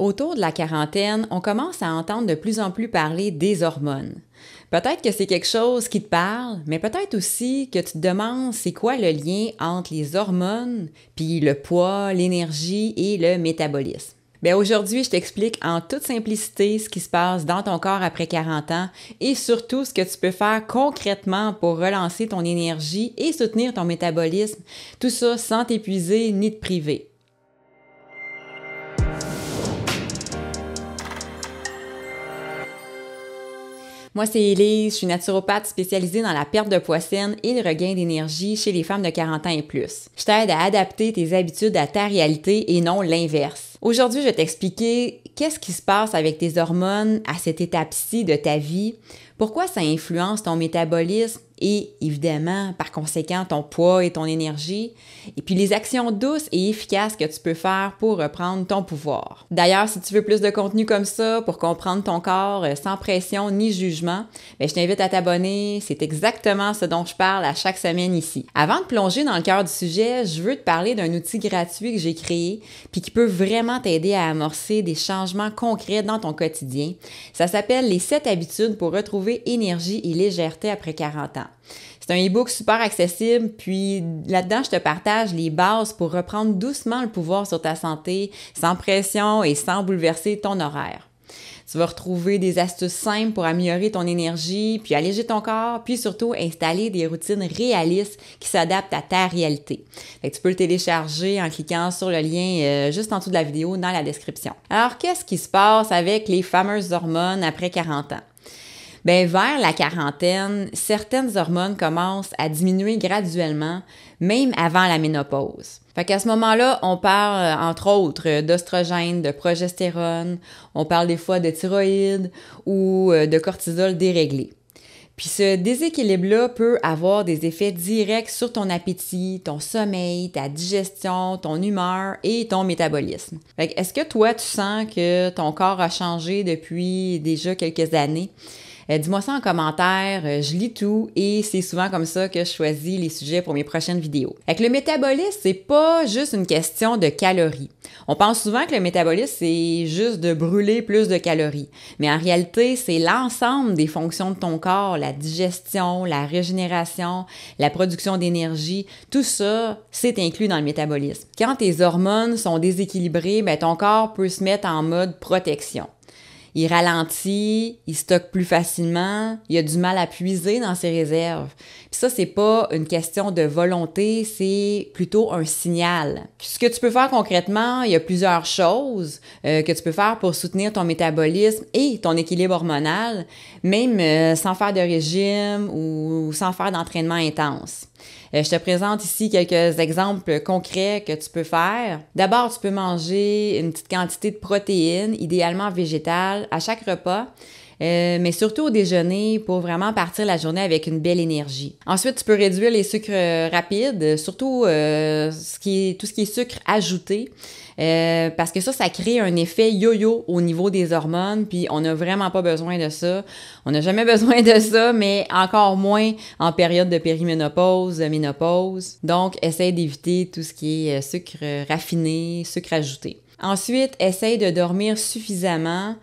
Autour de la quarantaine, on commence à entendre de plus en plus parler des hormones. Peut-être que c'est quelque chose qui te parle, mais peut-être aussi que tu te demandes c'est quoi le lien entre les hormones, puis le poids, l'énergie et le métabolisme. Bien, aujourd'hui, je t'explique en toute simplicité ce qui se passe dans ton corps après 40 ans et surtout ce que tu peux faire concrètement pour relancer ton énergie et soutenir ton métabolisme, tout ça sans t'épuiser ni te priver. Moi, c'est Élise, je suis naturopathe spécialisée dans la perte de poids saine et le regain d'énergie chez les femmes de 40 ans et plus. Je t'aide à adapter tes habitudes à ta réalité et non l'inverse. Aujourd'hui, je vais t'expliquer qu'est-ce qui se passe avec tes hormones à cette étape-ci de ta vie, pourquoi ça influence ton métabolisme et évidemment, par conséquent, ton poids et ton énergie, et puis les actions douces et efficaces que tu peux faire pour reprendre ton pouvoir. D'ailleurs, si tu veux plus de contenu comme ça pour comprendre ton corps sans pression ni jugement, bien, je t'invite à t'abonner, c'est exactement ce dont je parle à chaque semaine ici. Avant de plonger dans le cœur du sujet, je veux te parler d'un outil gratuit que j'ai créé puis qui peut vraiment t'aider à amorcer des changements concrets dans ton quotidien. Ça s'appelle les 7 habitudes pour retrouver énergie et légèreté après 40 ans. C'est un e-book super accessible, puis là-dedans, je te partage les bases pour reprendre doucement le pouvoir sur ta santé, sans pression et sans bouleverser ton horaire. Tu vas retrouver des astuces simples pour améliorer ton énergie, puis alléger ton corps, puis surtout installer des routines réalistes qui s'adaptent à ta réalité. Fait que tu peux le télécharger en cliquant sur le lien juste en dessous de la vidéo dans la description. Alors, qu'est-ce qui se passe avec les fameuses hormones après 40 ans? Bien, vers la quarantaine, certaines hormones commencent à diminuer graduellement, même avant la ménopause. Fait qu'à ce moment-là, on parle, entre autres, d'oestrogène, de progestérone, on parle des fois de thyroïde ou de cortisol déréglé. Puis ce déséquilibre-là peut avoir des effets directs sur ton appétit, ton sommeil, ta digestion, ton humeur et ton métabolisme. Fait que est-ce que toi, tu sens que ton corps a changé depuis déjà quelques années? Dis-moi ça en commentaire, je lis tout et c'est souvent comme ça que je choisis les sujets pour mes prochaines vidéos. Avec le métabolisme, c'est pas juste une question de calories. On pense souvent que le métabolisme, c'est juste de brûler plus de calories. Mais en réalité, c'est l'ensemble des fonctions de ton corps, la digestion, la régénération, la production d'énergie, tout ça, c'est inclus dans le métabolisme. Quand tes hormones sont déséquilibrées, bien, ton corps peut se mettre en mode protection. Il ralentit, il stocke plus facilement, il a du mal à puiser dans ses réserves. Puis ça, c'est pas une question de volonté, c'est plutôt un signal. Puis ce que tu peux faire concrètement, il y a plusieurs choses que tu peux faire pour soutenir ton métabolisme et ton équilibre hormonal, même sans faire de régime ou sans faire d'entraînement intense. Je te présente ici quelques exemples concrets que tu peux faire. D'abord, tu peux manger une petite quantité de protéines, idéalement végétales, à chaque repas, mais surtout au déjeuner pour vraiment partir la journée avec une belle énergie. Ensuite, tu peux réduire les sucres rapides, surtout tout ce qui est sucre ajouté. Parce que ça crée un effet yo-yo au niveau des hormones, puis on n'a vraiment pas besoin de ça. On n'a jamais besoin de ça, mais encore moins en période de périménopause, ménopause. Donc, essaye d'éviter tout ce qui est sucre raffiné, sucre ajouté. Ensuite, essaye de dormir suffisamment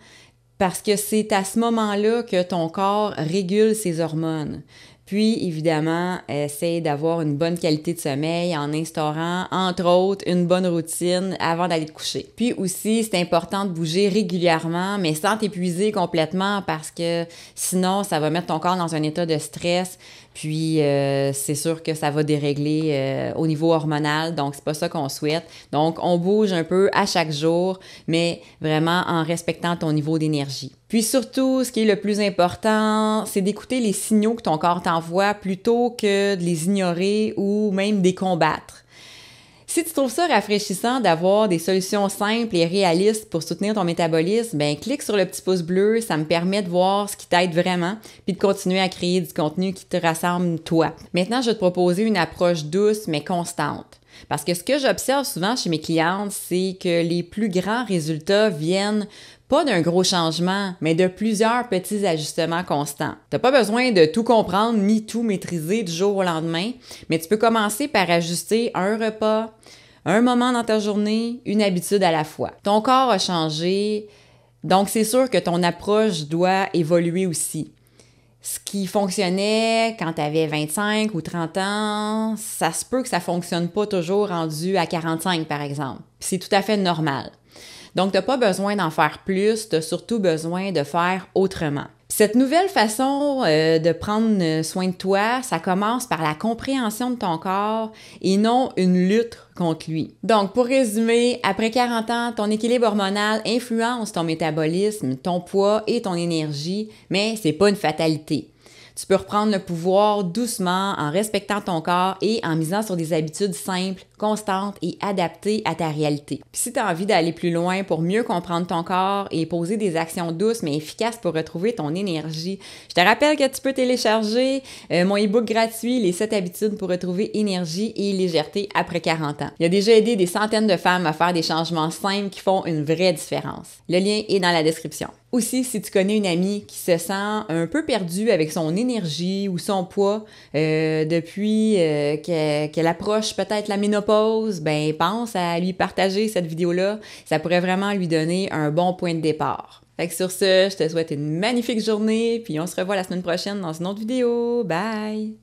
parce que c'est à ce moment-là que ton corps régule ses hormones. Puis, évidemment, essaye d'avoir une bonne qualité de sommeil en instaurant, entre autres, une bonne routine avant d'aller te coucher. Puis aussi, c'est important de bouger régulièrement, mais sans t'épuiser complètement parce que sinon, ça va mettre ton corps dans un état de stress. Puis, c'est sûr que ça va dérégler au niveau hormonal, donc c'est pas ça qu'on souhaite. Donc, on bouge un peu à chaque jour, mais vraiment en respectant ton niveau d'énergie. Puis surtout, ce qui est le plus important, c'est d'écouter les signaux que ton corps t'envoie plutôt que de les ignorer ou même de les combattre. Si tu trouves ça rafraîchissant d'avoir des solutions simples et réalistes pour soutenir ton métabolisme, ben clique sur le petit pouce bleu, ça me permet de voir ce qui t'aide vraiment, puis de continuer à créer du contenu qui te rassemble toi. Maintenant, je vais te proposer une approche douce mais constante. Parce que ce que j'observe souvent chez mes clientes, c'est que les plus grands résultats viennent pas d'un gros changement, mais de plusieurs petits ajustements constants. T'as pas besoin de tout comprendre ni tout maîtriser du jour au lendemain, mais tu peux commencer par ajuster un repas, Un moment dans ta journée, une habitude à la fois. Ton corps a changé, donc c'est sûr que ton approche doit évoluer aussi. Ce qui fonctionnait quand tu avais 25 ou 30 ans, ça se peut que ça fonctionne pas toujours rendu à 45 par exemple. C'est tout à fait normal. Donc, tu n'as pas besoin d'en faire plus, tu as surtout besoin de faire autrement. Cette nouvelle façon de prendre soin de toi, ça commence par la compréhension de ton corps et non une lutte contre lui. Donc, pour résumer, après 40 ans, ton équilibre hormonal influence ton métabolisme, ton poids et ton énergie, mais c'est pas une fatalité. Tu peux reprendre le pouvoir doucement en respectant ton corps et en misant sur des habitudes simples, constantes et adaptées à ta réalité. Puis si tu as envie d'aller plus loin pour mieux comprendre ton corps et poser des actions douces mais efficaces pour retrouver ton énergie, je te rappelle que tu peux télécharger mon e-book gratuit « Les 7 habitudes pour retrouver énergie et légèreté après 40 ans ». Il a déjà aidé des centaines de femmes à faire des changements simples qui font une vraie différence. Le lien est dans la description. Aussi, si tu connais une amie qui se sent un peu perdue avec son énergie ou son poids depuis qu'elle approche peut-être la ménopause, ben pense à lui partager cette vidéo-là. Ça pourrait vraiment lui donner un bon point de départ. Fait que sur ce, je te souhaite une magnifique journée, puis on se revoit la semaine prochaine dans une autre vidéo. Bye!